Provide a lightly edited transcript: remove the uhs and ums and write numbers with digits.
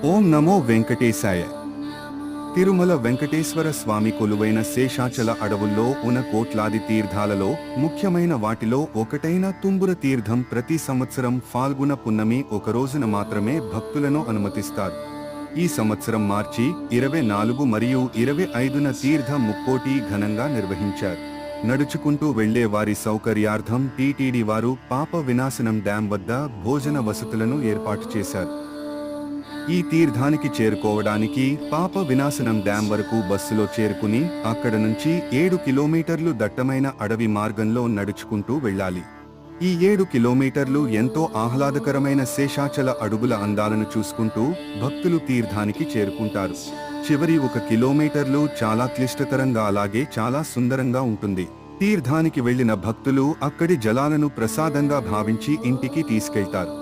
ఓం నమో వెంకటేశాయ. తిరుమల వెంకటేశ్వర స్వామి కొలువైన శేషాచల అడవుల్లో ఉన్న కోట్లాది తీర్థాలలో ముఖ్యమైన వాటిలో ఒకటైన తుంబుర తీర్థం ప్రతి సంవత్సరం ఫాల్గుణ పున్నమి ఒక రోజున మాత్రమే భక్తులను అనుమతిస్తారు. ఈ సంవత్సరం మార్చి 24 మరియు 25న తీర్థ ముక్కోటి ఘనంగా నిర్వహించారు. నడుచుకుంటూ వెళ్లే వారి సౌకర్యార్థం టీటీడీ వారు పాప వినాశనం డ్యాం వద్ద భోజన వసతులను ఏర్పాటు చేశారు. ఈ తీర్థానికి చేరుకోవడానికి పాప వినాశనం డ్యాం వరకు బస్సులో చేరుకుని అక్కడ నుంచి 7 కిలోమీటర్లు దట్టమైన అడవి మార్గంలో నడుచుకుంటూ వెళ్ళాలి. ఈ 7 కిలోమీటర్లు ఎంతో ఆహ్లాదకరమైన శేషాచల అడుగుల అందాలను చూసుకుంటూ భక్తులు తీర్థానికి చేరుకుంటారు. చివరి 1 కిలోమీటర్లు చాలా క్లిష్టతరంగా అలాగే చాలా సుందరంగా ఉంటుంది. తీర్థానికి వెళ్లిన భక్తులు అక్కడి జలాలను ప్రసాదంగా భావించి ఇంటికి తీసుకెళ్తారు.